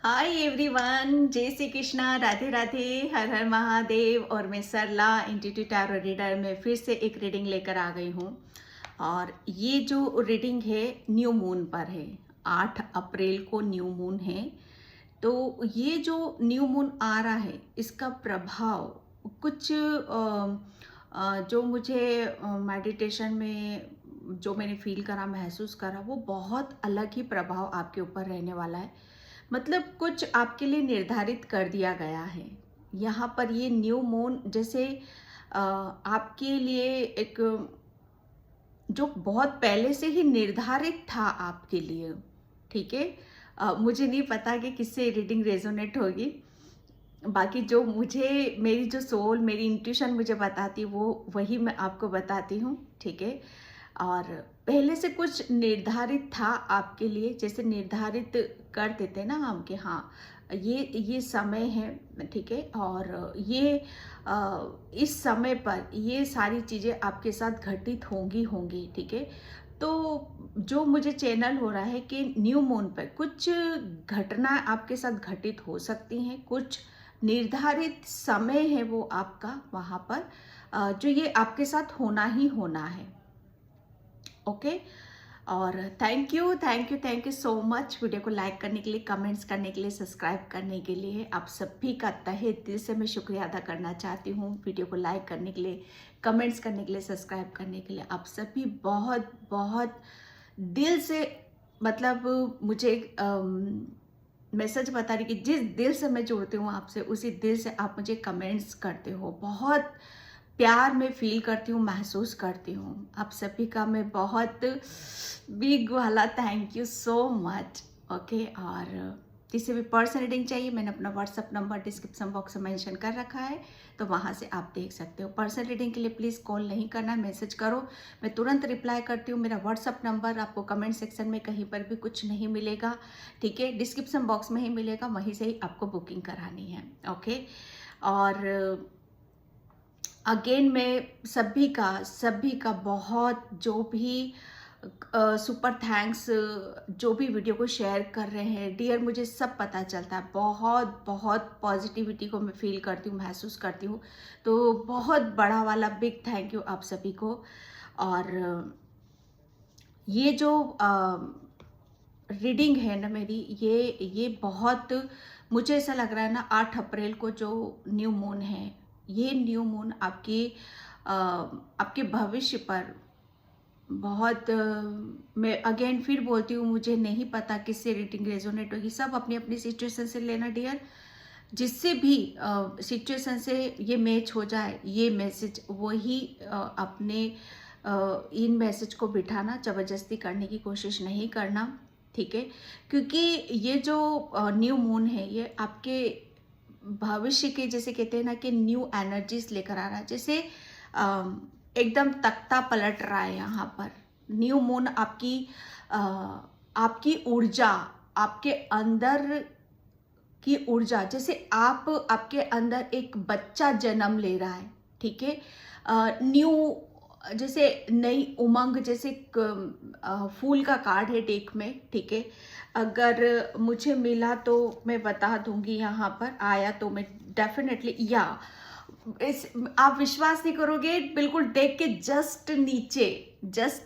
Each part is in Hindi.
हाय एवरीवन, जय श्री कृष्णा, राधे राधे, हर हर महादेव। और मैं सरला इंट्यूटिव टैरो रीडर में फिर से एक रीडिंग लेकर आ गई हूँ। और ये जो रीडिंग है न्यू मून पर है। 8 अप्रैल को न्यू मून है। तो ये जो न्यू मून आ रहा है इसका प्रभाव कुछ जो मुझे मेडिटेशन में जो मैंने फील करा, महसूस करा, वो बहुत अलग ही प्रभाव आपके ऊपर रहने वाला है। मतलब कुछ आपके लिए निर्धारित कर दिया गया है यहाँ पर। ये न्यू मून जैसे आपके लिए एक जो बहुत पहले से ही निर्धारित था आपके लिए। ठीक है। मुझे नहीं पता कि किससे रीडिंग रेजोनेट होगी। बाकी जो मुझे मेरी जो सोल, मेरी इंट्यूशन मुझे बताती वो वही मैं आपको बताती हूँ। ठीक है। और पहले से कुछ निर्धारित था आपके लिए, जैसे निर्धारित कर देते ना हम कि हाँ ये समय है। ठीक है। और ये इस समय पर ये सारी चीज़ें आपके साथ घटित होंगी होंगी। ठीक है। तो जो मुझे चैनल हो रहा है कि न्यू मून पर कुछ घटना आपके साथ घटित हो सकती हैं। कुछ निर्धारित समय है वो आपका वहाँ पर, जो ये आपके साथ होना ही होना है। ओके। और thank you so much video को लाइक करने के लिए, कमेंट्स करने के लिए, सब्सक्राइब करने के लिए। आप सभी का तहे दिल से मैं शुक्रिया अदा करना चाहती हूँ। वीडियो को लाइक करने के लिए, कमेंट्स करने के लिए, सब्सक्राइब करने के लिए आप सभी बहुत बहुत दिल से, मतलब मुझे मैं सच बता रही कि जिस दिल से मैं जुड़ती हूँ आपसे, उसी दिल से आप मुझे कमेंट्स करते हो। बहुत प्यार मैं फील करती हूँ, महसूस करती हूँ। आप सभी का मैं बहुत बिग वाला thank you so much. Okay. और किसी भी पर्सनल रीडिंग चाहिए, मैंने अपना व्हाट्सअप नंबर डिस्क्रिप्शन बॉक्स में मेंशन कर रखा है, तो वहाँ से आप देख सकते हो। पर्सनल रीडिंग के लिए प्लीज़ कॉल नहीं करना, मैसेज करो, मैं तुरंत रिप्लाई करती हूँ। मेरा व्हाट्सअप नंबर आपको कमेंट सेक्शन में कहीं पर भी कुछ नहीं मिलेगा। ठीक है। डिस्क्रिप्शन बॉक्स में ही मिलेगा, वहीं से ही आपको बुकिंग करानी है। ओके। और अगेन मैं सभी का बहुत, जो भी सुपर थैंक्स, जो भी वीडियो को शेयर कर रहे हैं डियर, मुझे सब पता चलता है। बहुत बहुत पॉजिटिविटी को मैं फील करती हूँ, महसूस करती हूँ। तो बहुत बड़ा वाला बिग थैंक यू आप सभी को। और ये जो रीडिंग है ना मेरी, ये बहुत, मुझे ऐसा लग रहा है ना 8 अप्रैल को जो न्यू मून है, ये न्यू मून आपके भविष्य पर बहुत मैं अगेन फिर बोलती हूँ, मुझे नहीं पता किससे रीडिंग रेजोनेट होगी। सब अपनी अपनी सिचुएशन से लेना डियर। जिससे भी सिचुएशन से ये मैच हो जाए, ये मैसेज वही अपने इन मैसेज को बिठाना, ज़बरदस्ती करने की कोशिश नहीं करना। ठीक है। क्योंकि ये जो न्यू मून है ये आपके भविष्य के, जैसे कहते हैं ना कि न्यू एनर्जीज लेकर आ रहा है। जैसे एकदम तख्ता पलट रहा है यहाँ पर। न्यू मून आपकी ऊर्जा, आपके अंदर की ऊर्जा, जैसे आपके अंदर एक बच्चा जन्म ले रहा है। ठीक है। न्यू, जैसे नई उमंग, जैसे फूल का कार्ड है डेक में। ठीक है। अगर मुझे मिला तो मैं बता दूंगी, यहाँ पर आया तो मैं डेफिनेटली, या इस आप विश्वास नहीं करोगे, बिल्कुल डेक के जस्ट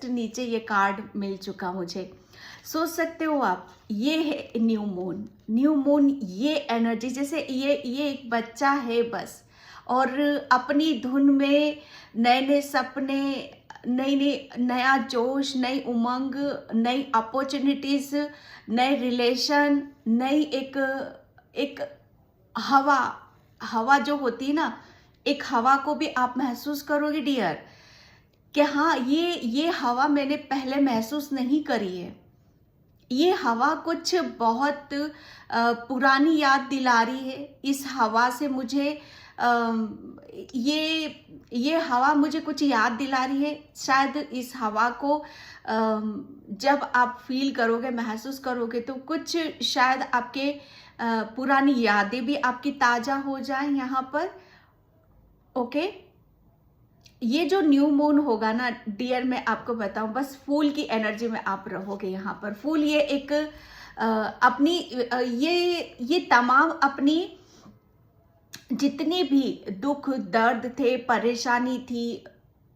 नीचे ये कार्ड मिल चुका मुझे। सोच सकते हो आप, ये है न्यू मून ये एनर्जी, जैसे ये एक बच्चा है बस, और अपनी धुन में नए नए सपने, नया जोश, नई उमंग, नई अपॉर्चुनिटीज, नए रिलेशन, नई एक हवा हवा जो होती है ना, एक हवा को भी आप महसूस करोगे डियर, कि हाँ ये हवा मैंने पहले महसूस नहीं करी है। ये हवा कुछ बहुत पुरानी याद दिला रही है। इस हवा से मुझे ये हवा मुझे कुछ याद दिला रही है। शायद इस हवा को जब आप फील करोगे, महसूस करोगे, तो कुछ शायद आपके पुरानी यादें भी आपकी ताज़ा हो जाए यहाँ पर। ओके। ये जो न्यू मून होगा ना डियर, मैं आपको बताऊं, बस फूल की एनर्जी में आप रहोगे यहाँ पर। फूल ये एक अपनी ये तमाम अपनी जितनी भी दुख दर्द थे, परेशानी थी,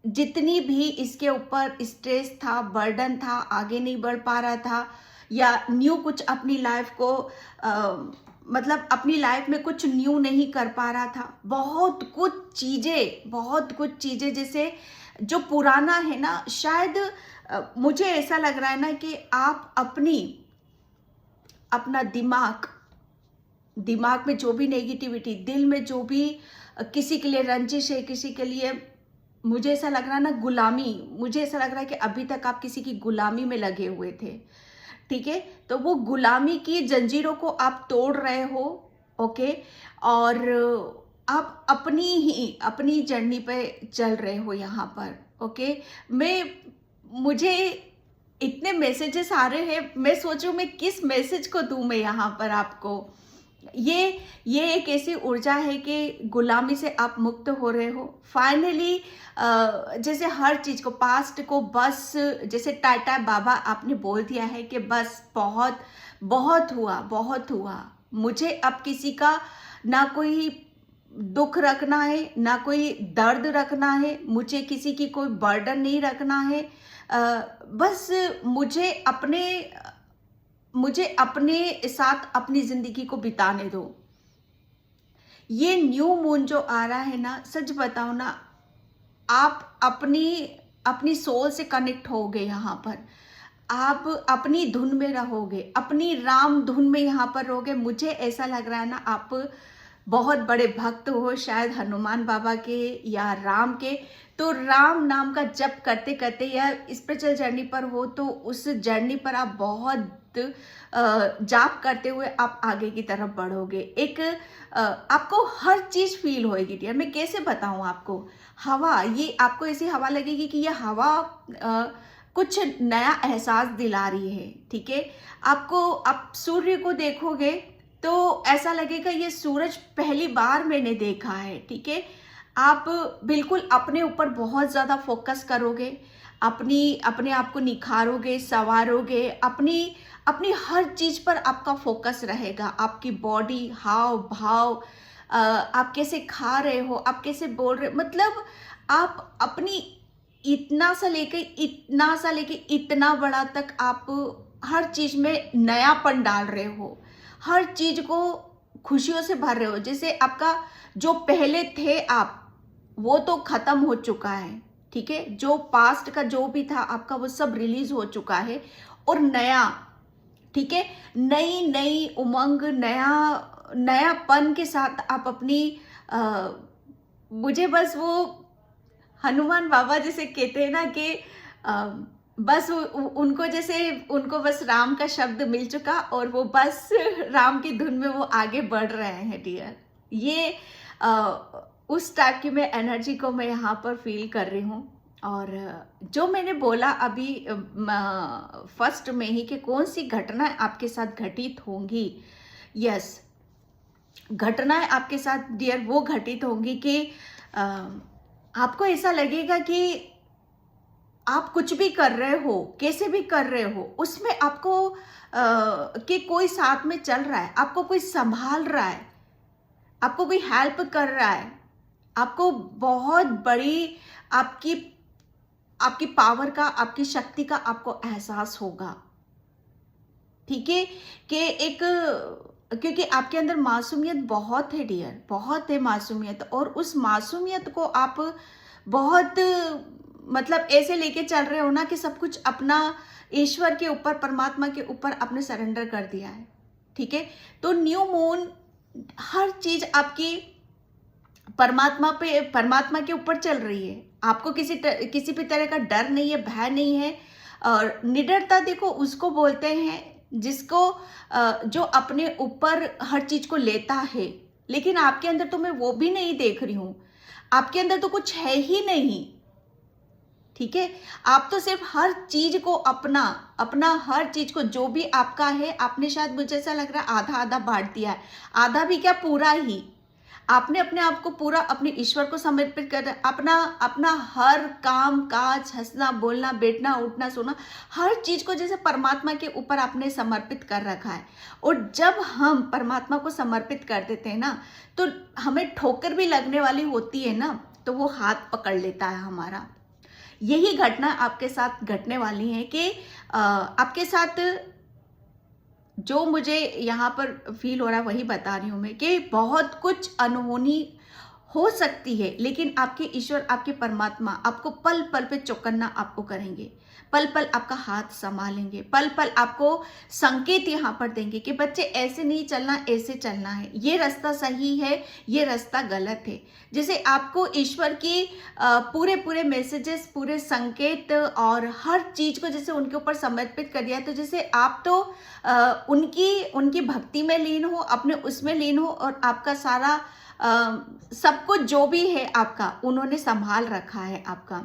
जितनी भी इसके ऊपर स्ट्रेस था, बर्डन था, आगे नहीं बढ़ पा रहा था या न्यू कुछ अपनी लाइफ को मतलब अपनी लाइफ में कुछ न्यू नहीं कर पा रहा था, बहुत कुछ चीज़ें जैसे जो पुराना है ना, शायद मुझे ऐसा लग रहा है ना कि आप अपना दिमाग में जो भी नेगेटिविटी, दिल में जो भी किसी के लिए रंजिश है, किसी के लिए, मुझे ऐसा लग रहा है ना गुलामी, मुझे ऐसा लग रहा है कि अभी तक आप किसी की गुलामी में लगे हुए थे, ठीक है। तो वो गुलामी की जंजीरों को आप तोड़ रहे हो, ओके, और आप अपनी जर्नी पे चल रहे हो यहाँ पर, ओके। मुझे इतने मैसेजेस आ रहे हैं, मैं सोचूं मैं किस मैसेज को दूं मैं यहाँ पर आपको। ये एक ऐसी ऊर्जा है कि गुलामी से आप मुक्त हो रहे हो फाइनली। जैसे हर चीज को, पास्ट को बस, जैसे टाटा बाबा आपने बोल दिया है कि बस बहुत हुआ, मुझे अब किसी का ना कोई दुख रखना है, ना कोई दर्द रखना है, मुझे किसी की कोई बर्डन नहीं रखना है। बस मुझे अपने साथ अपनी जिंदगी को बिताने दो। ये न्यू मून जो आ रहा है ना, सच बताओ ना, आप अपनी सोल से कनेक्ट होगे यहाँ पर, आप अपनी धुन में रहोगे, अपनी राम धुन में यहाँ पर रहोगे। मुझे ऐसा लग रहा है ना, आप बहुत बड़े भक्त हो शायद हनुमान बाबा के या राम के, तो राम नाम का जप करते करते या स्पिरिचुअल जर्नी पर हो तो उस जर्नी पर आप बहुत जाप करते हुए आप आगे की तरफ बढ़ोगे। आपको हर चीज फील होएगी डियर, मैं कैसे बताऊं आपको। हवा, ये आपको ऐसी हवा लगेगी कि ये हवा कुछ नया एहसास दिला रही है, ठीक है। आप सूर्य को देखोगे तो ऐसा लगेगा ये सूरज पहली बार मैंने देखा है, ठीक है। आप बिल्कुल अपने ऊपर बहुत ज़्यादा फोकस करोगे, अपने आप को निखारोगे, संवारोगे, अपनी हर चीज़ पर आपका फोकस रहेगा। आपकी बॉडी, हाव भाव, आप कैसे खा रहे हो, आप कैसे बोल रहे हो, मतलब आप अपनी इतना सा लेके इतना बड़ा तक आप हर चीज़ में नयापन डाल रहे हो, हर चीज को खुशियों से भर रहे हो। जैसे आपका जो पहले थे आप, वो तो खत्म हो चुका है, ठीक है। जो पास्ट का जो भी था आपका, वो सब रिलीज हो चुका है और नया, ठीक है, नई उमंग, नयापन के साथ आप अपनी मुझे बस वो हनुमान बाबा जैसे कहते हैं ना कि बस उनको बस राम का शब्द मिल चुका और वो बस राम की धुन में वो आगे बढ़ रहे हैं डियर। ये उस टाइप की मैं एनर्जी को मैं यहाँ पर फील कर रही हूँ। और जो मैंने बोला अभी फर्स्ट में ही कि कौन सी घटनाएं आपके साथ घटित होंगी, यस, घटनाएं आपके साथ डियर वो घटित होंगी कि आपको ऐसा लगेगा कि आप कुछ भी कर रहे हो, कैसे भी कर रहे हो, उसमें आपको कि कोई साथ में चल रहा है, आपको कोई संभाल रहा है, आपको कोई हेल्प कर रहा है, आपको बहुत बड़ी आपकी पावर का, आपकी शक्ति का आपको एहसास होगा, ठीक है। क्योंकि आपके अंदर मासूमियत बहुत है डियर, बहुत है मासूमियत, और उस मासूमियत को आप बहुत मतलब ऐसे लेके चल रहे हो ना कि सब कुछ अपना ईश्वर के ऊपर, परमात्मा के ऊपर आपने सरेंडर कर दिया है, ठीक है। तो न्यू मून हर चीज आपकी परमात्मा के ऊपर चल रही है। आपको किसी भी तरह का डर नहीं है, भय नहीं है। और निडरता देखो उसको बोलते हैं जिसको जो अपने ऊपर हर चीज को लेता है, लेकिन आपके अंदर तो मैं वो भी नहीं देख रही हूं, आपके अंदर तो कुछ है ही नहीं, ठीक है। आप तो सिर्फ हर चीज को अपना हर चीज को जो भी आपका है, आपने शायद, मुझे ऐसा लग रहा है, आधा आधा बांट दिया है, आधा भी क्या पूरा ही। आपने अपने आप को पूरा अपने ईश्वर को समर्पित कर अपना अपना हर काम काज, हंसना बोलना, बैठना उठना सोना, हर चीज को जैसे परमात्मा के ऊपर आपने समर्पित कर रखा है। और जब हम परमात्मा को समर्पित कर देते हैं ना, तो हमें ठोकर भी लगने वाली होती है ना, तो वो हाथ पकड़ लेता है हमारा। यही घटना आपके साथ घटने वाली है कि आपके साथ जो मुझे यहाँ पर फील हो रहा है वही बता रही हूँ मैं, कि बहुत कुछ अनहोनी हो सकती है, लेकिन आपके ईश्वर, आपके परमात्मा आपको पल पल पे चौकन्ना आपको करेंगे, पल पल आपका हाथ संभालेंगे, पल पल आपको संकेत यहाँ पर देंगे कि बच्चे ऐसे नहीं चलना, ऐसे चलना है, ये रास्ता सही है, ये रास्ता गलत है। जैसे आपको ईश्वर की पूरे पूरे मैसेजेस, पूरे संकेत और हर चीज को जैसे उनके ऊपर समर्पित कर दिया, तो जैसे आप तो उनकी भक्ति में लीन हो, अपने उसमें लीन हो, और आपका सारा सब कुछ जो भी है आपका उन्होंने संभाल रखा है आपका।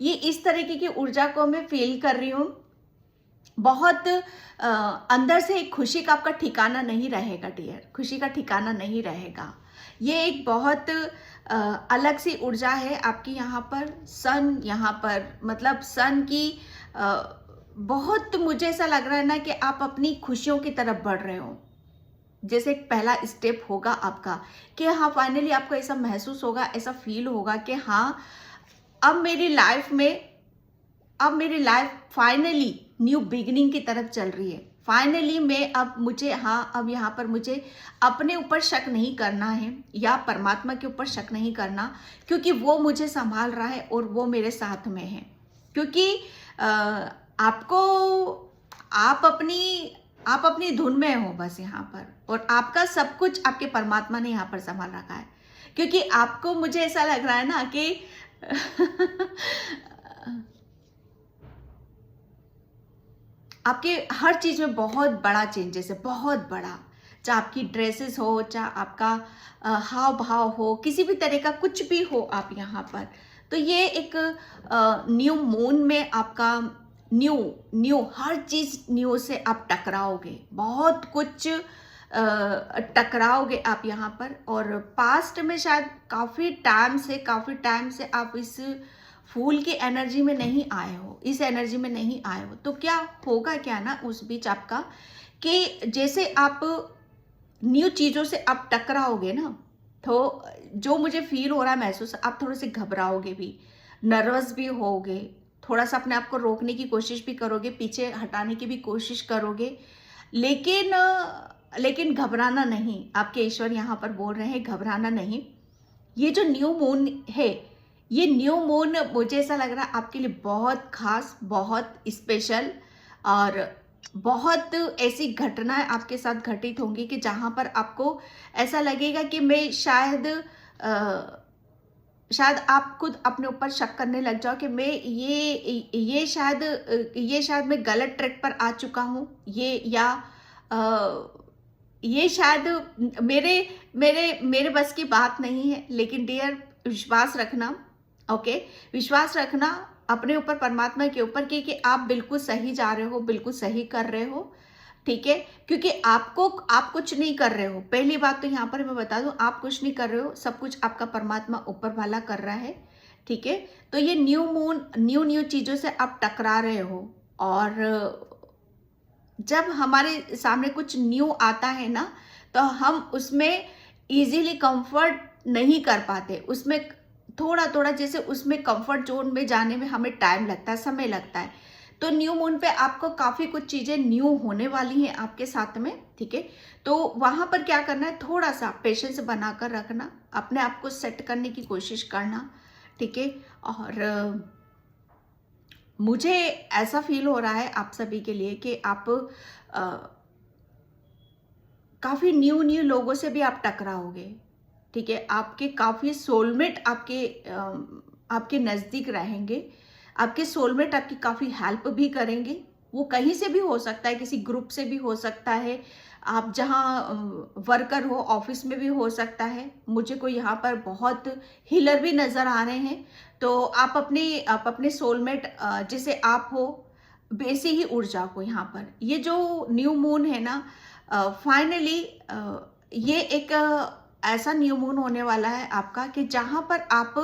ये इस तरीके की ऊर्जा को मैं फील कर रही हूँ। बहुत अंदर से एक खुशी का आपका ठिकाना नहीं रहेगा डियर, खुशी का ठिकाना नहीं रहेगा। ये एक बहुत अलग सी ऊर्जा है आपकी यहाँ पर। सन यहाँ पर मतलब सन की बहुत मुझे ऐसा लग रहा है ना कि आप अपनी खुशियों की तरफ बढ़ रहे हो। जैसे एक पहला स्टेप होगा आपका कि हाँ फाइनली आपको ऐसा महसूस होगा, ऐसा फील होगा कि हाँ अब मेरी लाइफ फाइनली न्यू बिगिनिंग की तरफ चल रही है। फाइनली मैं अब यहाँ पर मुझे अपने ऊपर शक नहीं करना है या परमात्मा के ऊपर शक नहीं करना, क्योंकि वो मुझे संभाल रहा है और वो मेरे साथ में है। क्योंकि आप अपनी धुन में हो बस यहाँ पर, और आपका सब कुछ आपके परमात्मा ने यहाँ पर संभाल रखा है। क्योंकि आपको, मुझे ऐसा लग रहा है ना कि आपके हर चीज में बहुत बड़ा चेंजेस है, बहुत बड़ा। चाहे आपकी ड्रेसेस हो, चाहे आपका हाव भाव हो, किसी भी तरह का कुछ भी हो आप यहाँ पर, तो ये एक न्यू मून में आपका न्यू हर चीज न्यू से आप टकराओगे, बहुत कुछ टकराओगे आप यहाँ पर। और पास्ट में शायद काफी टाइम से आप इस फूल की एनर्जी में नहीं आए हो, इस एनर्जी में नहीं आए हो। तो क्या होगा क्या ना उस बीच आपका, कि जैसे आप न्यू चीजों से आप टकराओगे ना, तो जो मुझे फील हो रहा है महसूस, आप थोड़े से घबराओगे भी, नर्वस भी होगे, थोड़ा सा अपने आप को रोकने की कोशिश भी करोगे, पीछे हटाने की भी कोशिश करोगे, लेकिन घबराना नहीं। आपके ईश्वर यहाँ पर बोल रहे हैं घबराना नहीं। ये जो न्यू मून है, ये न्यू मून मुझे ऐसा लग रहा है आपके लिए बहुत खास, बहुत स्पेशल, और बहुत ऐसी घटनाएं आपके साथ घटित होंगी कि जहां पर आपको ऐसा लगेगा कि मैं शायद आप खुद अपने ऊपर शक करने लग जाओ कि मैं ये शायद मैं गलत ट्रैक पर आ चुका हूँ, ये शायद मेरे बस की बात नहीं है। लेकिन डियर, विश्वास रखना, ओके, विश्वास रखना अपने ऊपर, परमात्मा के ऊपर, कि आप बिल्कुल सही जा रहे हो, बिल्कुल सही कर रहे हो, ठीक है। क्योंकि आप कुछ नहीं कर रहे हो। पहली बात तो यहाँ पर मैं बता दूं, आप कुछ नहीं कर रहे हो, सब कुछ आपका परमात्मा ऊपर वाला कर रहा है, ठीक है। तो ये न्यू मून न्यू चीजों से आप टकरा रहे हो, और जब हमारे सामने कुछ न्यू आता है ना, तो हम उसमें इजीली कंफर्ट नहीं कर पाते, उसमें थोड़ा जैसे उसमें कंफर्ट जोन में जाने में हमें टाइम लगता है, समय लगता है। तो न्यू मून पे आपको काफी कुछ चीजें न्यू होने वाली हैं आपके साथ में, ठीक है। तो वहां पर क्या करना है, थोड़ा सा पेशेंस बनाकर रखना, अपने आप को सेट करने की कोशिश करना, ठीक है। और मुझे ऐसा फील हो रहा है आप सभी के लिए कि आप काफी न्यू लोगों से भी आप टकराओगे, ठीक है। आपके काफी सोलमेट आपके नजदीक रहेंगे, आपके सोलमेट आपकी काफी हेल्प भी करेंगे। वो कहीं से भी हो सकता है, किसी ग्रुप से भी हो सकता है, आप जहाँ वर्कर हो ऑफिस में भी हो सकता है। मुझे कोई यहाँ पर बहुत हीलर भी नजर आ रहे हैं। तो आप अपने सोलमेट जैसे आप हो, वैसी ही ऊर्जा को यहाँ पर, ये जो न्यू मून है ना, फाइनली ये एक ऐसा न्यू मून होने वाला है आपका कि जहाँ पर आप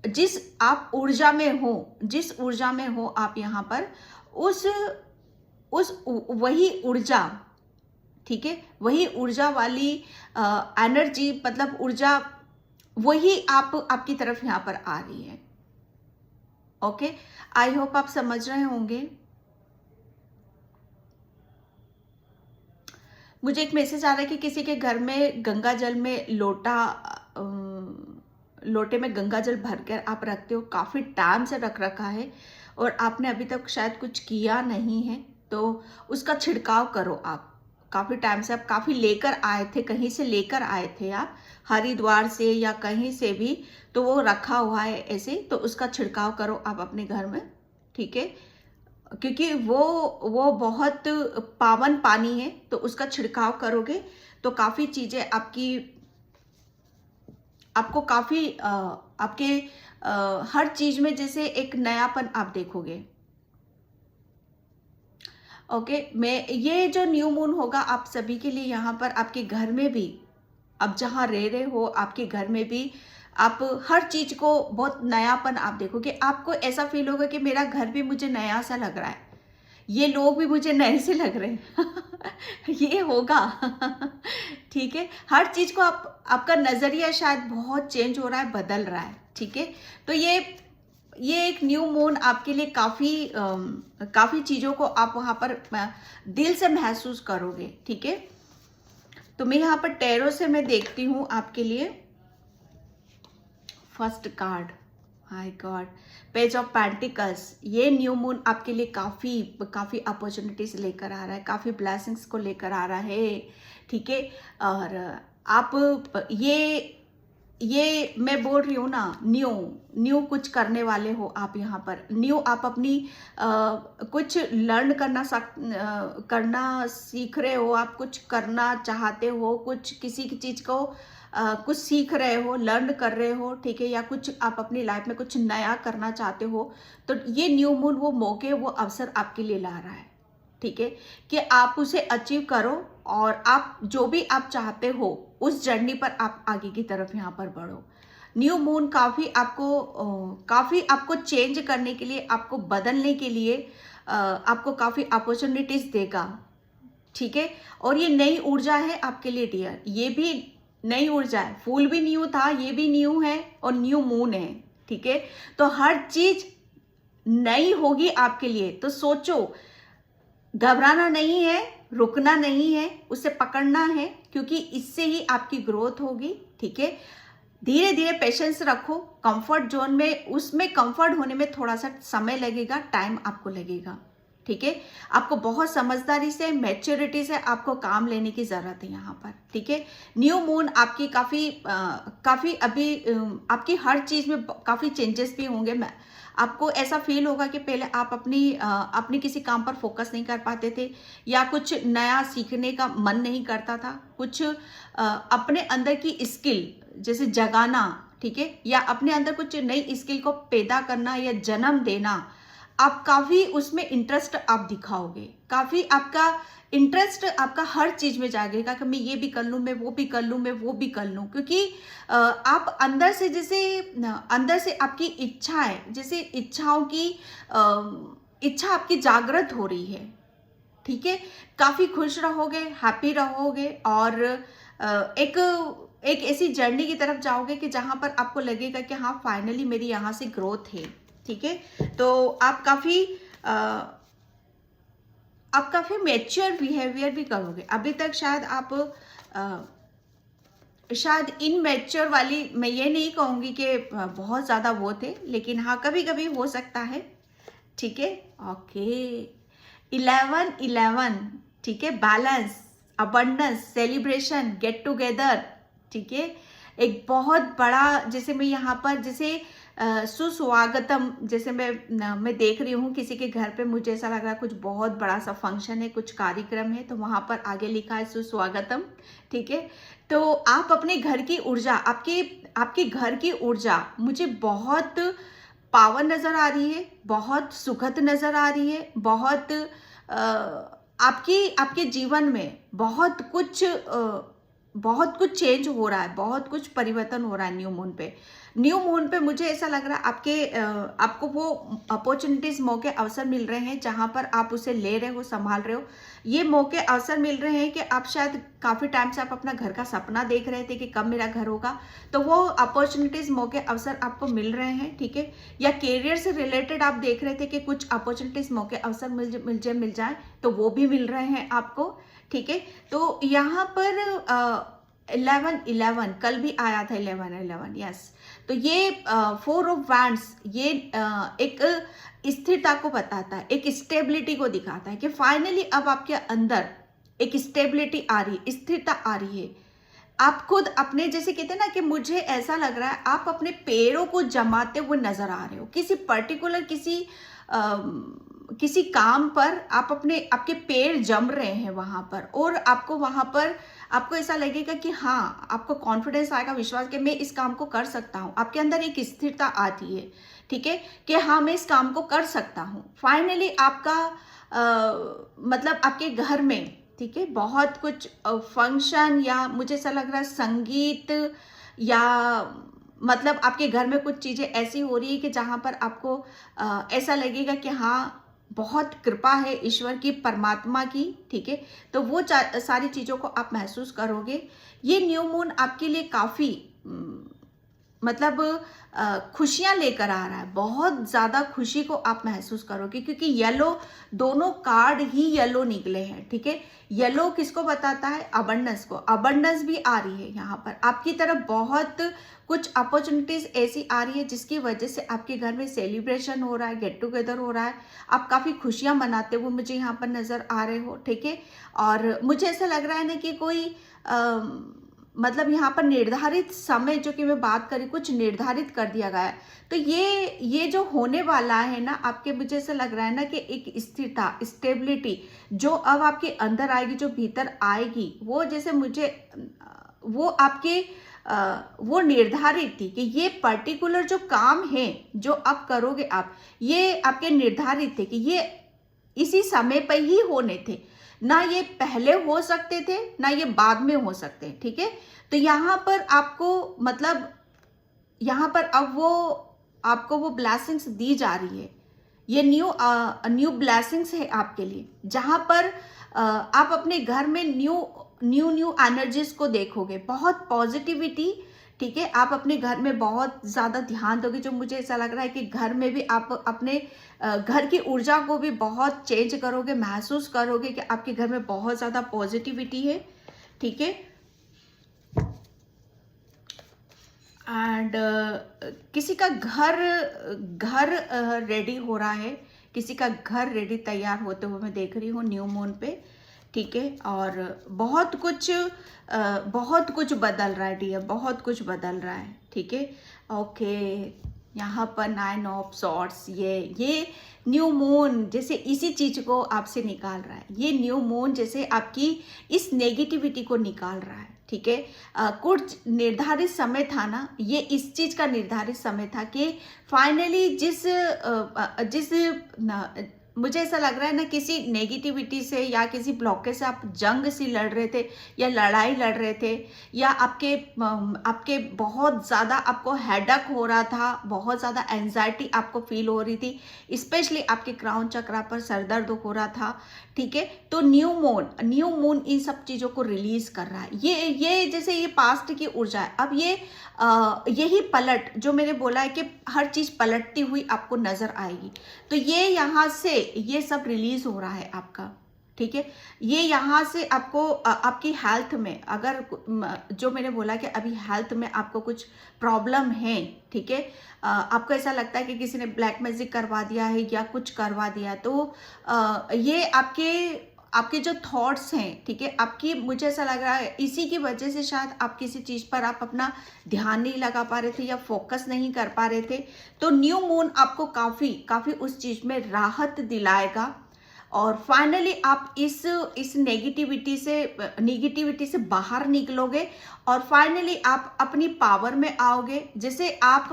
जिस आप ऊर्जा में हो, जिस ऊर्जा में हो आप यहाँ पर उस वही ऊर्जा, ठीक है, वही ऊर्जा वाली एनर्जी, मतलब ऊर्जा वही आपकी तरफ यहाँ पर आ रही है। ओके, आई होप आप समझ रहे होंगे। मुझे एक मैसेज आ रहा है कि किसी के घर में गंगा जल में लोटे में गंगा जल भरकर आप रखते हो, काफ़ी टाइम से रख रखा है और आपने अभी तक शायद कुछ किया नहीं है, तो उसका छिड़काव करो आप। काफ़ी टाइम से आप काफ़ी लेकर आए थे, कहीं से लेकर आए थे आप, हरिद्वार से या कहीं से भी, तो वो रखा हुआ है ऐसे, तो उसका छिड़काव करो आप अपने घर में, ठीक है, क्योंकि वो बहुत पावन पानी है, तो उसका छिड़काव करोगे तो काफ़ी चीज़ें आपको काफ़ी आपके हर चीज़ में जैसे एक नयापन आप देखोगे। ओके, मैं ये जो न्यू मून होगा आप सभी के लिए यहाँ पर आपके घर में भी, अब जहाँ रह रहे हो आपके घर में भी आप हर चीज़ को बहुत नयापन आप देखोगे। आपको ऐसा फील होगा कि मेरा घर भी मुझे नया सा लग रहा है, ये लोग भी मुझे नए से लग रहे हैं ये होगा ठीक है, हर चीज़ को आपका नज़रिया शायद बहुत चेंज हो रहा है, बदल रहा है, ठीक है। तो ये एक न्यू मून आपके लिए काफ़ी चीज़ों को आप वहाँ पर दिल से महसूस करोगे, ठीक है। तो मैं यहाँ पर टैरो से मैं देखती हूँ आपके लिए। First card, hi God, page of pentacles. ये न्यू मून आपके लिए काफ़ी अपॉर्चुनिटीज लेकर आ रहा है, काफ़ी ब्लेसिंग्स को लेकर आ रहा है, ठीक है। और आप ये मैं बोल रही हूँ ना, न्यू कुछ करने वाले हो आप यहाँ पर। न्यू आप अपनी कुछ लर्न करना सीख रहे हो, आप कुछ करना चाहते हो, कुछ किसी की चीज़ को कुछ सीख रहे हो, लर्न कर रहे हो, ठीक है, या कुछ आप अपनी लाइफ में कुछ नया करना चाहते हो, तो ये न्यू मून वो मौके, वो अवसर आपके लिए ला रहा है, ठीक है, कि आप उसे अचीव करो और आप जो भी आप चाहते हो उस जर्नी पर आप आगे की तरफ यहाँ पर बढ़ो। न्यू मून काफ़ी आपको चेंज करने के लिए, आपको बदलने के लिए आपको काफ़ी अपॉर्चुनिटीज देगा, ठीक है। और ये नई ऊर्जा है आपके लिए डियर, ये भी नई ऊर्जा है, फूल भी न्यू था, ये भी न्यू है और न्यू मून है, ठीक है। तो हर चीज नई होगी आपके लिए, तो सोचो, घबराना नहीं है, रुकना नहीं है, उसे पकड़ना है, क्योंकि इससे ही आपकी ग्रोथ होगी, ठीक है। धीरे धीरे पेशेंस रखो, कंफर्ट जोन में, उसमें कंफर्ट होने में थोड़ा सा समय लगेगा, टाइम आपको लगेगा, ठीक है। आपको बहुत समझदारी से, मैच्योरिटी से आपको काम लेने की जरूरत है यहाँ पर, ठीक है। न्यू मून आपकी काफी अभी आपकी हर चीज में काफी चेंजेस भी होंगे। आपको ऐसा फील होगा कि पहले आप अपनी किसी काम पर फोकस नहीं कर पाते थे, या कुछ नया सीखने का मन नहीं करता था, कुछ अपने अंदर की स्किल जैसे जगाना, ठीक है, या अपने अंदर कुछ नई स्किल को पैदा करना या जन्म देना, आप काफ़ी उसमें इंटरेस्ट आप दिखाओगे, काफ़ी आपका इंटरेस्ट आपका हर चीज़ में जागेगा कि मैं ये भी कर लूँ, मैं वो भी कर लूँ, मैं वो भी कर लूँ, क्योंकि आप अंदर से आपकी इच्छा है, जैसे इच्छाओं की इच्छा आपकी जागृत हो रही है, ठीक है। काफ़ी खुश रहोगे, हैप्पी रहोगे और एक ऐसी जर्नी की तरफ जाओगे कि जहाँ पर आपको लगेगा कि हाँ फाइनली मेरी यहाँ से ग्रोथ है, ठीक है। तो आप काफ़ी मैच्योर बिहेवियर भी करोगे। अभी तक शायद आप शायद इनमैच्योर वाली, मैं ये नहीं कहूँगी कि बहुत ज़्यादा वो थे, लेकिन हाँ कभी कभी हो सकता है, ठीक है। ओके, 11 ठीक है, balance, abundance, celebration, get together, ठीक है। एक बहुत बड़ा, जैसे मैं यहाँ पर जैसे सुस्वागतम, जैसे मैं देख रही हूँ किसी के घर पे, मुझे ऐसा लग रहा है कुछ बहुत बड़ा सा फंक्शन है, कुछ कार्यक्रम है, तो वहाँ पर आगे लिखा है सुस्वागतम, ठीक है। तो आप अपने घर की ऊर्जा, आपके घर की ऊर्जा मुझे बहुत पावर नज़र आ रही है, बहुत सुखद नज़र आ रही है, बहुत आपके जीवन में बहुत कुछ बहुत कुछ चेंज हो रहा है, बहुत कुछ परिवर्तन हो रहा है न्यू मून पे। न्यू मून पे मुझे ऐसा लग रहा है आपको वो अपॉर्चुनिटीज, मौके, अवसर मिल रहे हैं जहां पर आप उसे ले रहे हो, संभाल रहे हो। ये मौके अवसर मिल रहे हैं कि आप शायद काफी टाइम से आप अपना घर का सपना देख रहे थे कि कब मेरा घर होगा, तो वो अपॉर्चुनिटीज, मौके, अवसर आपको मिल रहे हैं, ठीक है। या कैरियर से रिलेटेड आप देख रहे थे कि कुछ अपॉर्चुनिटीज, मौके, अवसर मिल जाए, तो वो भी मिल रहे हैं आपको, ठीक है। तो यहाँ पर 11-11 कल भी आया था, 11-11, यस। तो ये 4 ऑफ वैंड्स, ये एक स्थिरता को बताता है, एक स्टेबिलिटी को दिखाता है कि फाइनली अब आपके अंदर एक स्टेबिलिटी आ रही है, स्थिरता आ रही है। आप खुद अपने, जैसे कहते हैं ना कि मुझे ऐसा लग रहा है आप अपने पैरों को जमाते हुए नजर आ रहे हो किसी पर्टिकुलर, किसी काम पर। आप आपके पैर जम रहे हैं वहां पर, और आपको वहां पर आपको ऐसा लगेगा कि हाँ, आपको कॉन्फिडेंस आएगा, विश्वास कि मैं इस काम को कर सकता हूं। आपके अंदर एक स्थिरता आती है, ठीक है, कि हाँ मैं इस काम को कर सकता हूं। फाइनली आपका मतलब आपके घर में, ठीक है, बहुत कुछ फंक्शन, या मुझे ऐसा लग रहा है संगीत, या मतलब आपके घर में कुछ चीजें ऐसी हो रही है कि जहां पर आपको ऐसा लगेगा कि हाँ बहुत कृपा है ईश्वर की, परमात्मा की, ठीक है। तो वो सारी चीजों को आप महसूस करोगे। ये न्यू मून आपके लिए काफी मतलब खुशियां लेकर आ रहा है, बहुत ज्यादा खुशी को आप महसूस करोगे, क्योंकि येलो, दोनों कार्ड ही येलो निकले हैं, ठीक है। येलो किसको बताता है? अबंडेंस को। अबंडेंस भी आ रही है यहाँ पर आपकी तरफ, बहुत कुछ अपॉर्चुनिटीज ऐसी आ रही है जिसकी वजह से आपके घर में सेलिब्रेशन हो रहा है, गेट टुगेदर हो रहा है, आप काफी खुशियां मनाते हुए मुझे यहाँ पर नजर आ रहे हो, ठीक है। और मुझे ऐसा लग रहा है ना कि कोई मतलब यहाँ पर निर्धारित समय, जो कि मैं बात करी, कुछ निर्धारित कर दिया गया है। तो ये जो होने वाला है ना आपके, मुझे ऐसा लग रहा है ना कि एक स्थिरता, स्टेबिलिटी जो अब आपके अंदर आएगी, जो भीतर आएगी, वो जैसे मुझे वो आपके वो निर्धारित थी कि ये पर्टिकुलर जो काम है जो आप करोगे, आप ये आपके निर्धारित थे कि ये इसी समय पर ही होने थे, ना ये पहले हो सकते थे ना ये बाद में हो सकते हैं, ठीक है। तो यहाँ पर आपको मतलब यहाँ पर अब वो आपको वो ब्लेसिंग्स दी जा रही है, ये न्यू ब्लेसिंग्स है आपके लिए, जहां पर आप अपने घर में न्यू एनर्जीज को देखोगे, बहुत पॉजिटिविटी, ठीक है। आप अपने घर में बहुत ज्यादा ध्यान दोगे, जो मुझे ऐसा लग रहा है कि घर में भी आप अपने घर की ऊर्जा को भी बहुत चेंज करोगे, महसूस करोगे कि आपके घर में बहुत ज्यादा पॉजिटिविटी है, ठीक है। एंड किसी का घर रेडी हो रहा है, किसी का घर रेडी तैयार होते हुए मैं देख रही हूँ न्यू मून पे, ठीक है। और बहुत कुछ बदल रहा है डियर, बहुत कुछ बदल रहा है, ठीक है। ओके, यहाँ पर 9 ऑफ सॉर्ड्स, ये न्यू मून जैसे इसी चीज को आपसे निकाल रहा है। ये न्यू मून जैसे आपकी इस नेगेटिविटी को निकाल रहा है, ठीक है। कुछ निर्धारित समय था ना, ये इस चीज का निर्धारित समय था कि फाइनली मुझे ऐसा लग रहा है ना, किसी नेगेटिविटी से या किसी ब्लॉकेज से आप जंग सी लड़ रहे थे, या लड़ाई लड़ रहे थे, या आपके बहुत ज़्यादा आपको हेडेक हो रहा था, बहुत ज़्यादा एंजाइटी आपको फील हो रही थी, स्पेशली आपके क्राउन चक्रा पर सरदर्द हो रहा था, ठीक है। तो न्यू मून इन सब चीज़ों को रिलीज कर रहा है। ये जैसे ये पास्ट की ऊर्जा है, अब यही पलट, जो मैंने बोला है कि हर चीज़ पलटती हुई आपको नजर आएगी, तो ये यहाँ से ये सब रिलीज हो रहा है आपका, ठीक है। ये यहाँ से आपको आपकी हेल्थ में, अगर जो मैंने बोला कि अभी हेल्थ में आपको कुछ प्रॉब्लम है, ठीक है, आपको ऐसा लगता है कि किसी ने ब्लैक मैजिक करवा दिया है या कुछ करवा दिया, तो ये आपके जो थॉट्स हैं, ठीक है, आपकी, मुझे ऐसा लग रहा है इसी की वजह से शायद आप किसी चीज पर आप अपना ध्यान नहीं लगा पा रहे थे या फोकस नहीं कर पा रहे थे। तो न्यू मून आपको काफी उस चीज में राहत दिलाएगा, और फाइनली आप इस नेगेटिविटी से बाहर निकलोगे, और फाइनली आप अपनी पावर में आओगे। जैसे आप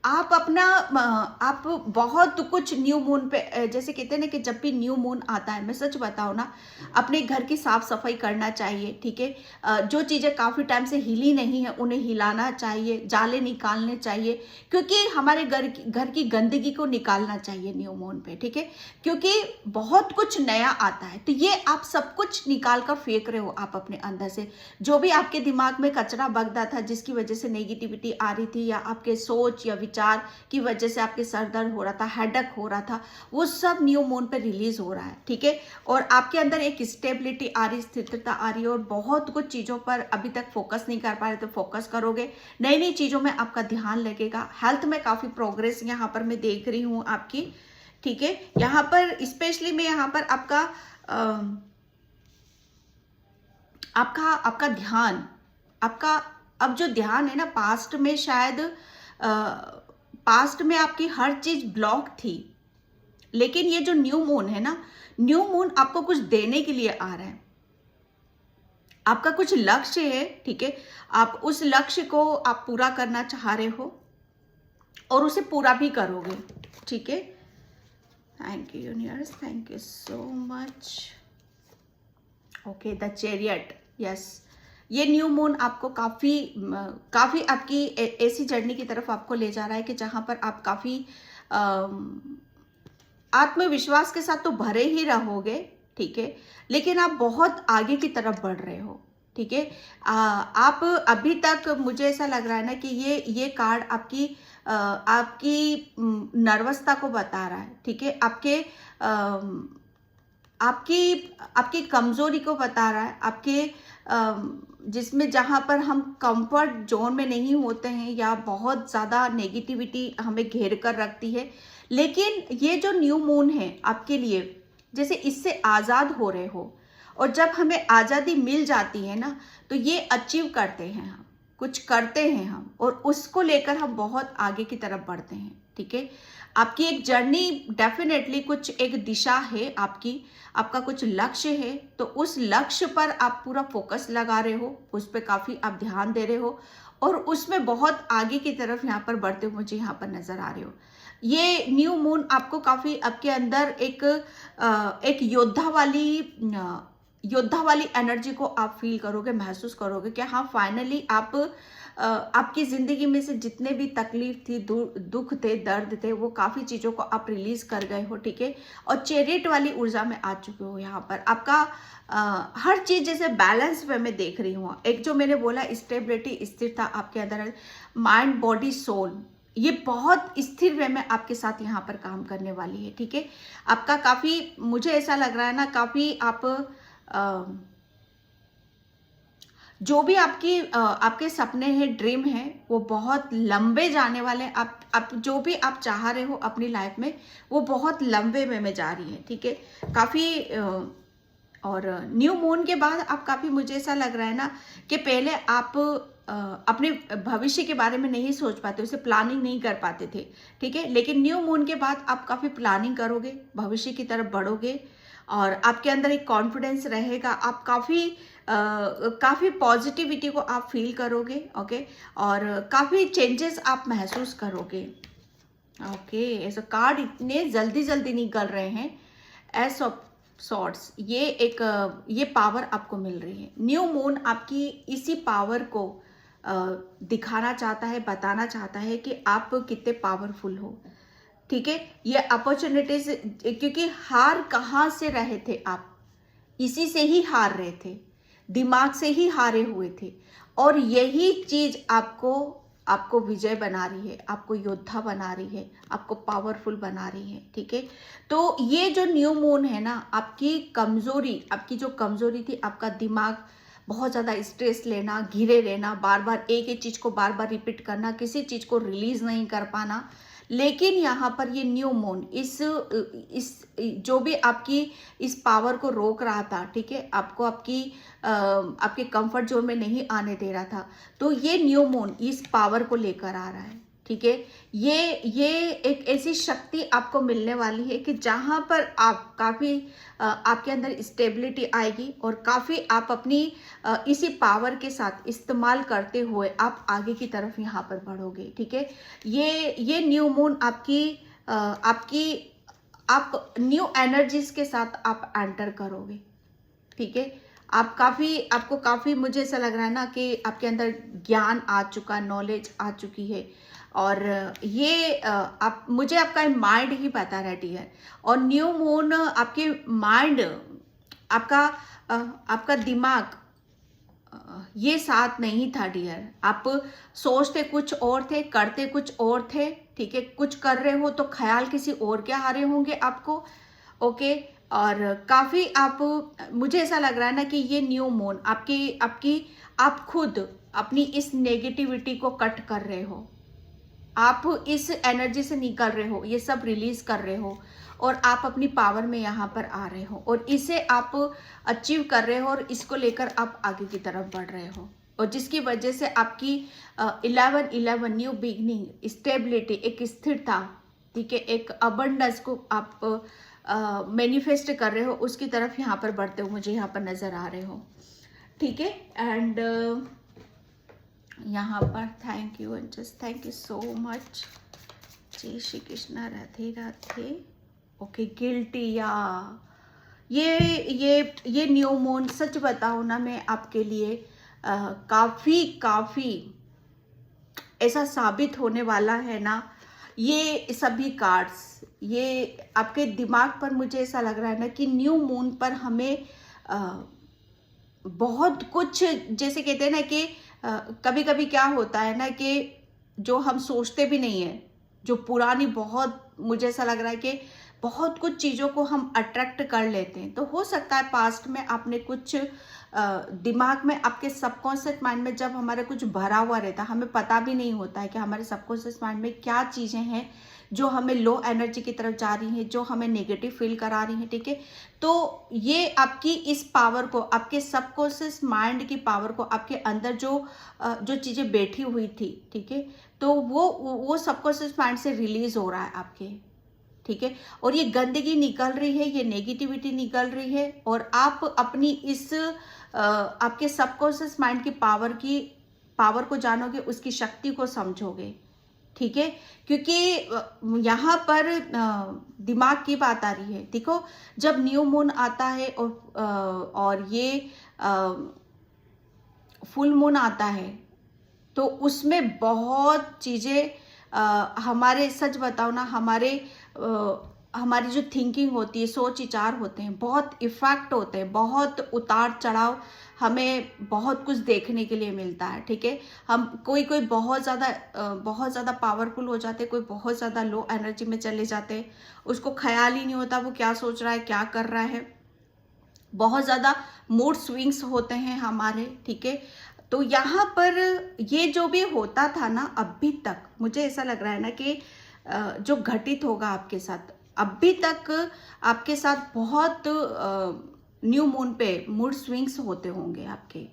आप अपना आप बहुत कुछ न्यू मून पे जैसे कहते हैं ना कि जब भी न्यू मून आता है, मैं सच बताऊँ ना, अपने घर की साफ सफाई करना चाहिए, ठीक है। जो चीज़ें काफ़ी टाइम से हिली नहीं है उन्हें हिलाना चाहिए, जाले निकालने चाहिए, क्योंकि हमारे घर की गंदगी को निकालना चाहिए न्यू मून पे, ठीक है। क्योंकि बहुत कुछ नया आता है, तो ये आप सब कुछ निकाल कर फेंक रहे हो आप अपने अंदर से। जो भी आपके दिमाग में कचरा बगदा था, जिसकी वजह से नेगेटिविटी आ रही थी, या आपके सोच या विचार की वजह से आपके सर दर्द हो रहा था, हेडेक हो रहा था, वो सब न्यू मून पे रिलीज हो रहा है, ठीक है। और आपके अंदर एक स्टेबिलिटी आ रही, स्थिरता आ रही है, और बहुत कुछ चीज़ों पर अभी तक फोकस नहीं कर पा रहे, तो फोकस करोगे, नई नई चीज़ों में आपका ध्यान लगेगा। हेल्थ में काफ़ी प्रोग्रेस यहाँ पर मैं देख रही हूँ आपकी, ठीक है। यहाँ पर स्पेशली मैं यहाँ पर आपका ध्यान, आपका अब जो ध्यान है ना, पास्ट में शायद पास्ट में आपकी हर चीज ब्लॉक थी, लेकिन ये जो न्यू मून है ना, न्यू मून आपको कुछ देने के लिए आ रहा है। आपका कुछ लक्ष्य है, ठीक है, आप उस लक्ष्य को आप पूरा करना चाह रहे हो और उसे पूरा भी करोगे, ठीक है। Thank you universe, thank you so much. Okay, the chariot, yes, ये न्यू मून आपको काफ़ी आपकी ऐसी जर्नी की तरफ आपको ले जा रहा है कि जहाँ पर आप काफ़ी आत्मविश्वास के साथ तो भरे ही रहोगे, ठीक है, लेकिन आप बहुत आगे की तरफ बढ़ रहे हो, ठीक है। आप अभी तक, मुझे ऐसा लग रहा है ना कि ये कार्ड आपकी नर्वसता को बता रहा है, ठीक है, आपकी कमजोरी को बता रहा है, जिसमें जहाँ पर हम कंफर्ट जोन में नहीं होते हैं, या बहुत ज़्यादा नेगेटिविटी हमें घेर कर रखती है। लेकिन ये जो न्यू मून है आपके लिए, जैसे इससे आज़ाद हो रहे हो, और जब हमें आज़ादी मिल जाती है ना, तो ये अचीव करते हैं हम, कुछ करते हैं हम, और उसको लेकर हम बहुत आगे की तरफ बढ़ते हैं, ठीक है। आपकी एक जर्नी डेफिनेटली कुछ एक दिशा है आपका कुछ लक्ष्य है, तो उस लक्ष्य पर आप पूरा फोकस लगा रहे हो, उस पर काफ़ी आप ध्यान दे रहे हो, और उसमें बहुत आगे की तरफ यहाँ पर बढ़ते हुए मुझे यहाँ पर नज़र आ रहे हो। ये न्यू मून आपको काफ़ी, आपके अंदर एक योद्धा वाली एनर्जी को आप फील करोगे, महसूस करोगे कि हाँ, फाइनली आपकी ज़िंदगी में से जितने भी तकलीफ थी, दुख थे, दर्द थे, वो काफ़ी चीज़ों को आप रिलीज़ कर गए हो, ठीक है। और चैरियट वाली ऊर्जा में आ चुके हो। यहाँ पर आपका हर चीज़ जैसे बैलेंस वे में देख रही हूँ। एक जो मैंने बोला स्टेबिलिटी, स्थिरता आपके अंदर है, माइंड, बॉडी, सोल, ये बहुत स्थिर वे में आपके साथ यहाँ पर काम करने वाली है, ठीक है। आपका काफ़ी, मुझे ऐसा लग रहा है ना, काफ़ी आप जो भी आपके सपने हैं, ड्रीम है, वो बहुत लंबे जाने वाले। आप जो भी आप चाह रहे हो अपनी लाइफ में, वो बहुत लंबे में जा रही है, ठीक है। काफ़ी और न्यू मून के बाद आप काफ़ी, मुझे ऐसा लग रहा है ना कि पहले आप अपने भविष्य के बारे में नहीं सोच पाते, उसे प्लानिंग नहीं कर पाते थे, ठीक है। लेकिन न्यू मून के बाद आप काफ़ी प्लानिंग करोगे, भविष्य की तरफ बढ़ोगे, और आपके अंदर एक कॉन्फिडेंस रहेगा। आप काफ़ी पॉजिटिविटी को आप फील करोगे, ओके, और काफ़ी चेंजेस आप महसूस करोगे, ओके। ऐसा कार्ड इतने जल्दी जल्दी निकल रहे हैं, एस ऑफ सॉर्ड्स, ये पावर आपको मिल रही है। न्यू मून आपकी इसी पावर को दिखाना चाहता है, बताना चाहता है कि आप कितने पावरफुल हो, ठीक है। ये अपॉर्चुनिटीज, क्योंकि हार कहाँ से रहे थे आप, इसी से ही हार रहे थे, दिमाग से ही हारे हुए थे, और यही चीज आपको विजय बना रही है, आपको योद्धा बना रही है, आपको पावरफुल बना रही है, ठीक है। तो ये जो न्यू मून है ना, आपकी जो कमजोरी थी, आपका दिमाग बहुत ज़्यादा स्ट्रेस लेना, घिरे रहना, बार बार एक ही चीज़ को बार बार रिपीट करना, किसी चीज़ को रिलीज नहीं कर पाना। लेकिन यहाँ पर ये न्यू मून इस जो भी आपकी इस पावर को रोक रहा था, ठीक है, आपको आपके कंफर्ट जोन में नहीं आने दे रहा था, तो ये न्यू मून इस पावर को लेकर आ रहा है, ठीक ठीक है। ये एक ऐसी शक्ति आपको मिलने वाली है कि जहाँ पर आप काफ़ी आपके अंदर स्टेबिलिटी आएगी और काफ़ी आप अपनी इसी पावर के साथ इस्तेमाल करते हुए आप आगे की तरफ यहाँ पर बढ़ोगे, ठीक है। ये न्यू मून आप न्यू एनर्जीज के साथ आप एंटर करोगे, ठीक है। आपको काफ़ी मुझे ऐसा लग रहा है ना कि आपके अंदर ज्ञान आ चुका, नॉलेज आ चुकी है। और ये मुझे आपका माइंड ही बता रहा है डियर। और न्यू मून आपके माइंड, आपका दिमाग ये साथ नहीं था डियर। आप सोचते कुछ और थे, करते कुछ और थे, ठीक है। कुछ कर रहे हो तो ख्याल किसी और के आ रहे होंगे आपको, ओके। और काफ़ी मुझे ऐसा लग रहा है ना कि ये न्यू मून आप खुद अपनी इस नेगेटिविटी को कट कर रहे हो, आप इस एनर्जी से निकल रहे हो, ये सब रिलीज कर रहे हो और आप अपनी पावर में यहाँ पर आ रहे हो और इसे आप अचीव कर रहे हो और इसको लेकर आप आगे की तरफ बढ़ रहे हो। और जिसकी वजह से आपकी 11 न्यू बिगनिंग, स्टेबिलिटी, एक स्थिरता, ठीक है, एक अबंडेंस को आप मैनिफेस्ट कर रहे हो, उसकी तरफ यहाँ पर बढ़ते हो मुझे यहाँ पर नजर आ रहे हो, ठीक है। एंड यहाँ पर thank you and just thank you so much. जय श्री कृष्णा, राधे राधे। ओके, गिल्टी या ये न्यू मून, सच बताऊँ ना मैं आपके लिए काफ़ी ऐसा साबित होने वाला है ना, ये सभी कार्ड्स, ये आपके दिमाग पर मुझे ऐसा लग रहा है ना कि न्यू मून पर हमें बहुत कुछ, जैसे कहते हैं ना कि कभी कभी क्या होता है ना कि जो हम सोचते भी नहीं है, जो पुरानी, बहुत मुझे ऐसा लग रहा है कि बहुत कुछ चीज़ों को हम अट्रैक्ट कर लेते हैं। तो हो सकता है पास्ट में आपने कुछ दिमाग में, आपके सबकॉन्शियस माइंड में जब हमारा कुछ भरा हुआ रहता है, हमें पता भी नहीं होता है कि हमारे सबकॉन्शियस माइंड में क्या चीज़ें हैं जो हमें लो एनर्जी की तरफ जा रही हैं, जो हमें नेगेटिव फील करा रही हैं, ठीक है। तो ये आपकी इस पावर को, आपके सबकॉन्शियस माइंड की पावर को, आपके अंदर जो चीज़ें बैठी हुई थी, ठीक है, तो वो सबकॉन्शियस माइंड से रिलीज हो रहा है आपके, ठीक है। और ये गंदगी निकल रही है, ये नेगेटिविटी निकल रही है और आप अपनी इस आपके सबकॉन्शियस माइंड की पावर को जानोगे, उसकी शक्ति को समझोगे, ठीक है। क्योंकि यहाँ पर दिमाग की बात आ रही है। देखो, जब न्यू मून आता है और ये फुल मून आता है तो उसमें बहुत चीज़ें हमारे, सच बताओ ना, हमारी जो थिंकिंग होती है, सोच विचार होते हैं, बहुत इफेक्ट होते हैं, बहुत उतार चढ़ाव हमें बहुत कुछ देखने के लिए मिलता है, ठीक है। हम कोई बहुत ज़्यादा पावरफुल हो जाते हैं, कोई बहुत ज़्यादा लो एनर्जी में चले जाते हैं, उसको ख्याल ही नहीं होता वो क्या सोच रहा है, क्या कर रहा है। बहुत ज़्यादा मूड स्विंग्स होते हैं हमारे, ठीक है। तो यहाँ पर ये जो भी होता था ना अभी तक, मुझे ऐसा लग रहा है ना कि जो घटित होगा आपके साथ, अभी तक आपके साथ बहुत न्यू मून पे मूड स्विंग्स होते होंगे आपके,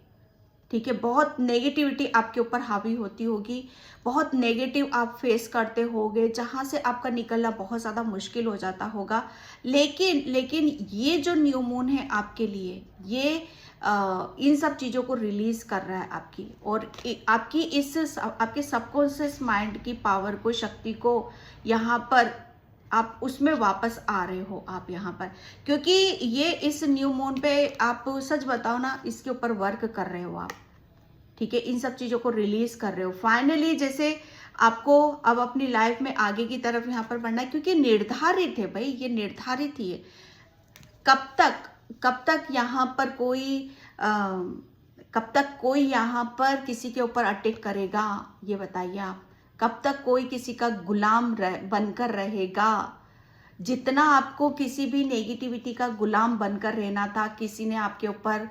ठीक है। बहुत नेगेटिविटी आपके ऊपर हावी होती होगी, बहुत नेगेटिव आप फेस करते होगे, जहाँ से आपका निकलना बहुत ज़्यादा मुश्किल हो जाता होगा। लेकिन ये जो न्यू मून है आपके लिए, ये इन सब चीज़ों को रिलीज कर रहा है आपकी, और आपके सबकॉन्शियस माइंड की पावर को, शक्ति को यहाँ पर आप उसमें वापस आ रहे हो आप यहाँ पर। क्योंकि ये इस न्यू मून पे आप, सच बताओ ना, इसके ऊपर वर्क कर रहे हो आप, ठीक है। इन सब चीज़ों को रिलीज कर रहे हो फाइनली। जैसे आपको अब अपनी लाइफ में आगे की तरफ यहाँ पर बढ़ना है, क्योंकि निर्धारित है भाई, ये निर्धारित ही है। कब तक यहाँ पर कोई यहाँ पर किसी के ऊपर अटैक करेगा, ये बताइए आप। कब तक कोई किसी का गुलाम बनकर रहेगा। जितना आपको किसी भी नेगेटिविटी का गुलाम बनकर रहना था, किसी ने आपके ऊपर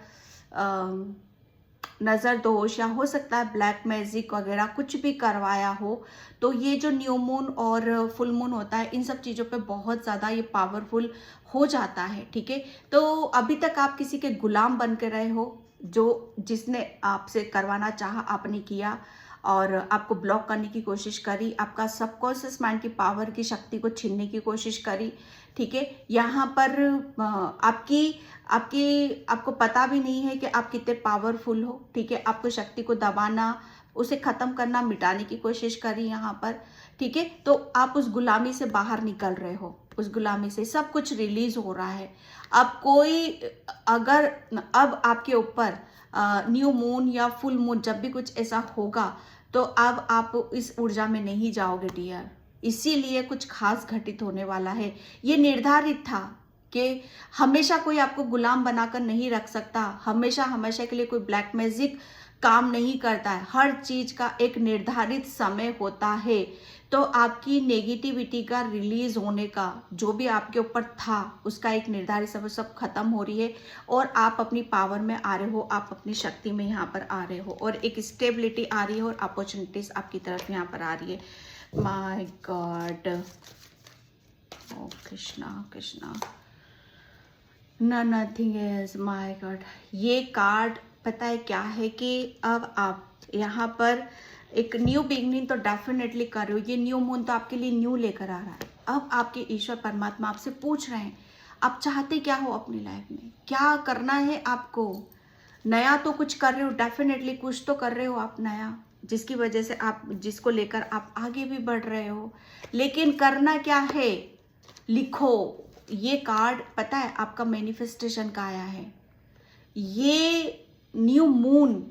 नज़र दोष या हो सकता है ब्लैक मैजिक वगैरह कुछ भी करवाया हो, तो ये जो न्यू मून और फुल मून होता है, इन सब चीज़ों पे बहुत ज़्यादा ये पावरफुल हो जाता है, ठीक है। तो अभी तक आप किसी के गुलाम बन के रहे हो, जिसने आपसे करवाना चाहा आपने किया, और आपको ब्लॉक करने की कोशिश करी, आपका सबकॉन्शियस माइंड की पावर की शक्ति को छीनने की कोशिश करी। ठीक है, यहाँ पर आपको पता भी नहीं है कि आप कितने पावरफुल हो। ठीक है, आपको शक्ति को दबाना, उसे खत्म करना, मिटाने की कोशिश करी यहाँ पर। ठीक है, तो आप उस गुलामी से बाहर निकल रहे हो, उस गुलामी से सब कुछ रिलीज हो रहा है। अब अब आपके ऊपर न्यू मून या फुल मून जब भी कुछ ऐसा होगा तो अब आप इस ऊर्जा में नहीं जाओगे डियर, इसीलिए कुछ खास घटित होने वाला है। ये निर्धारित था कि हमेशा कोई आपको गुलाम बनाकर नहीं रख सकता, हमेशा हमेशा के लिए कोई ब्लैक मैजिक काम नहीं करता है। हर चीज का एक निर्धारित समय होता है। तो आपकी नेगेटिविटी का रिलीज होने का, जो भी आपके ऊपर था उसका एक निर्धारित समय सब खत्म हो रही है और आप अपनी पावर में आ रहे हो, आप अपनी शक्ति में यहाँ पर आ रहे हो और एक स्टेबिलिटी आ रही है और अपॉर्चुनिटीज आपकी तरफ यहाँ पर आ रही है। माय गॉड, ओ Krishna Krishna, nothing else, my God. ये कार्ड पता है क्या है कि अब आप यहाँ पर एक न्यू बिगनिंग तो डेफिनेटली कर रहे हो। ये न्यू मून तो आपके लिए न्यू लेकर आ रहा है। अब आपके ईश्वर परमात्मा आपसे पूछ रहे हैं आप चाहते क्या हो अपनी लाइफ में, क्या करना है आपको। नया तो कुछ कर रहे हो, डेफिनेटली कुछ तो कर रहे हो आप नया, जिसकी वजह से आप, जिसको लेकर आप आगे भी बढ़ रहे हो, लेकिन करना क्या है लिखो। ये कार्ड पता है आपका मैनिफेस्टेशन का आया है। ये न्यू मून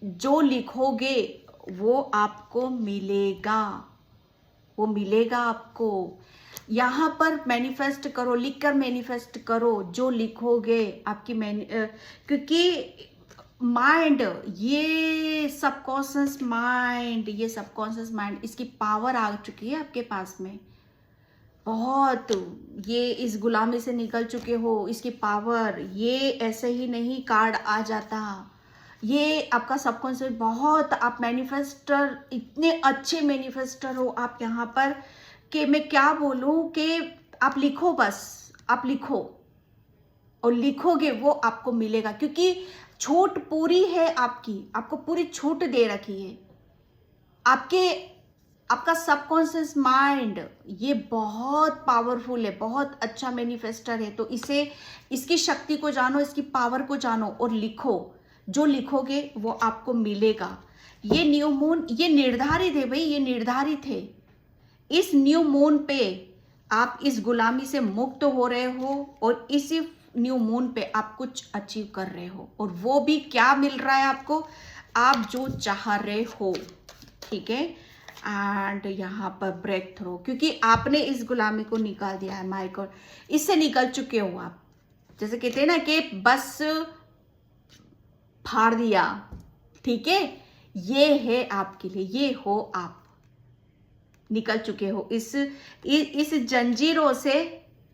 जो लिखोगे वो आपको मिलेगा, वो मिलेगा आपको। यहाँ पर मैनिफेस्ट करो, लिखकर मैनिफेस्ट करो जो लिखोगे आपकी क्योंकि माइंड, ये सबकॉन्शियस माइंड, इसकी पावर आ चुकी है आपके पास में बहुत। ये इस गुलामी से निकल चुके हो, इसकी पावर, ये ऐसे ही नहीं कार्ड आ जाता। ये आपका सबकॉन्शियस बहुत, आप मैनिफेस्टर, इतने अच्छे मैनिफेस्टर हो आप यहाँ पर कि मैं क्या बोलूँ कि आप लिखो, बस आप लिखो और लिखोगे वो आपको मिलेगा, क्योंकि छूट पूरी है आपकी, आपको पूरी छूट दे रखी है। आपका सबकॉन्शियस माइंड ये बहुत पावरफुल है, बहुत अच्छा मैनिफेस्टर है। तो इसकी शक्ति को जानो, इसकी पावर को जानो और लिखो। जो लिखोगे वो आपको मिलेगा। ये न्यू मून ये निर्धारित है भाई, ये निर्धारित है। इस न्यू मून पे आप इस गुलामी से मुक्त हो रहे हो और इसी न्यू मून पे आप कुछ अचीव कर रहे हो, और वो भी क्या मिल रहा है आपको, आप जो चाह रहे हो। ठीक है, एंड यहाँ पर ब्रेक थ्रू, क्योंकि आपने इस गुलामी को निकाल दिया है। माय गॉड, इससे निकल चुके हो आप। जैसे कहते हैं ना कि बस फाड़ दिया। ठीक है, ये है आपके लिए, ये हो आप, निकल चुके हो इस जंजीरों से।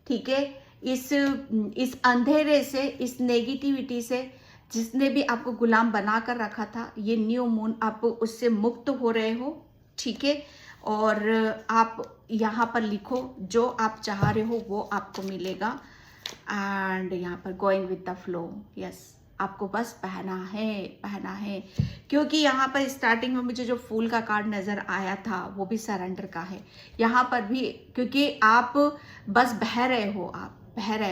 ठीक है, इस अंधेरे से, इस नेगेटिविटी से जिसने भी आपको गुलाम बना कर रखा था। ये न्यू मून आप उससे मुक्त हो रहे हो। ठीक है, और आप यहाँ पर लिखो जो आप चाह रहे हो वो आपको मिलेगा। एंड यहाँ पर going with the flow, yes, आपको बस पहना है। क्योंकि यहाँ पर स्टार्टिंग में मुझे जो फूल का कार्ड नजर आया था वो भी सरेंडर का है। यहाँ पर भी क्योंकि आप बस बह रहे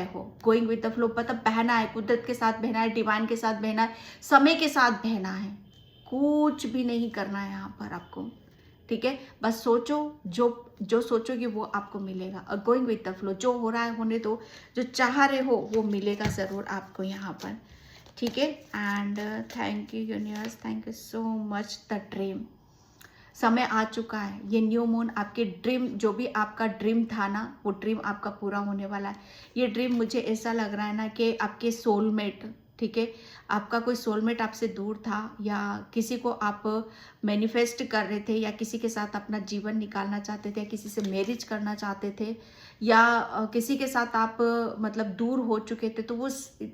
हो, गोइंग विद द फ्लो, मतलब बहना है, कुदरत के साथ बहना है, डिवाइन के साथ बहना है, समय के साथ बहना है। कुछ भी नहीं करना है यहाँ पर आपको। ठीक है, बस सोचो, जो सोचोगे वो आपको मिलेगा। और गोइंग विद द फ्लो, जो हो रहा है होने दो, जो चाह रहे हो वो मिलेगा ज़रूर आपको यहाँ पर। ठीक है, and thank you universe, thank you so much. The dream, समय आ चुका है। ये न्यू मून आपके ड्रीम, जो भी आपका ड्रीम था ना, वो ड्रीम आपका पूरा होने वाला है। ये ड्रीम मुझे ऐसा लग रहा है ना कि आपके सोलमेट, ठीक है, आपका कोई सोलमेट आपसे दूर था, या किसी को आप मैनिफेस्ट कर रहे थे, या किसी के साथ अपना जीवन निकालना चाहते थे, या किसी से मैरिज करना चाहते थे, या किसी के साथ आप मतलब दूर हो चुके थे। तो वो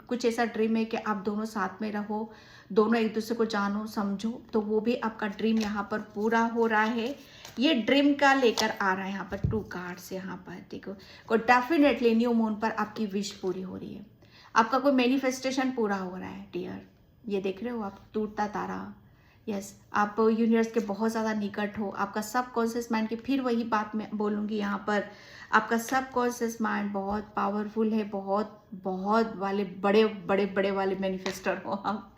कुछ ऐसा ड्रीम है कि आप दोनों साथ में रहो, दोनों एक दूसरे को जानो समझो। तो वो भी आपका ड्रीम यहाँ पर पूरा हो रहा है। ये ड्रीम का लेकर आ रहा है यहाँ पर 2 कार्ड्स यहाँ पर। देखो, को डेफिनेटली न्यू मून पर आपकी विश पूरी हो रही है, आपका कोई मैनिफेस्टेशन पूरा हो रहा है डियर। ये देख रहे हो आप, टूटता तारा, यस, आप यूनिवर्स के बहुत ज़्यादा निकट हो। आपका सब कॉन्शियस माइंड की फिर वही बात मैं बोलूँगी यहाँ पर, आपका सब कॉन्शियस माइंड बहुत पावरफुल है, बहुत बहुत वाले बड़े बड़े बड़े वाले मैनिफेस्टर हो आप।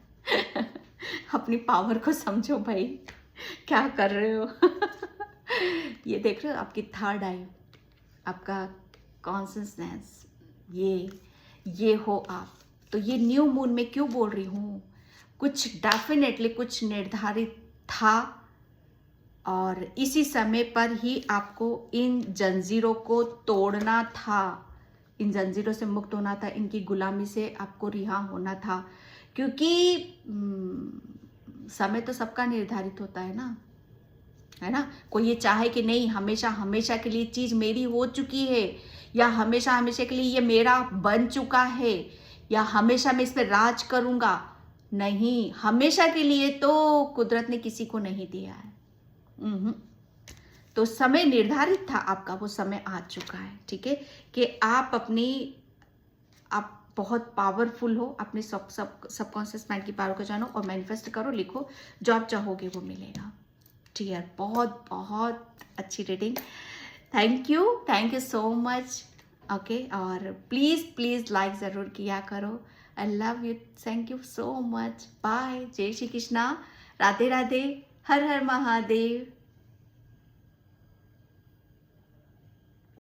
अपनी पावर को समझो भाई, क्या कर रहे हो। ये देख रहे हो आपकी थर्ड आई, आपका कॉन्शियसनेस, ये हो आप। तो ये न्यू मून में क्यों बोल रही हूँ, कुछ डेफिनेटली कुछ निर्धारित था और इसी समय पर ही आपको इन जंजीरों को तोड़ना था, इन जंजीरों से मुक्त होना था, इनकी गुलामी से आपको रिहा होना था। क्योंकि समय तो सबका निर्धारित होता है ना। कोई ये चाहे कि नहीं हमेशा हमेशा के लिए चीज़ मेरी हो चुकी है, या हमेशा हमेशा के लिए ये मेरा बन चुका है, या हमेशा मैं इस पर राज करूँगा, नहीं, हमेशा के लिए तो कुदरत ने किसी को नहीं दिया है। तो समय निर्धारित था आपका, वो समय आ चुका है, ठीक है, कि आप बहुत पावरफुल हो, अपने सबकॉन्शियस माइंड की पावर को जानो और मैनिफेस्ट करो, लिखो, जो आप चाहोगे वो मिलेगा। ठीक है, बहुत बहुत अच्छी reading, thank you so much. Okay, और प्लीज़ लाइक ज़रूर किया करो। I love you, thank you so much, bye, जय श्री कृष्णा, राधे राधे, हर हर महादेव।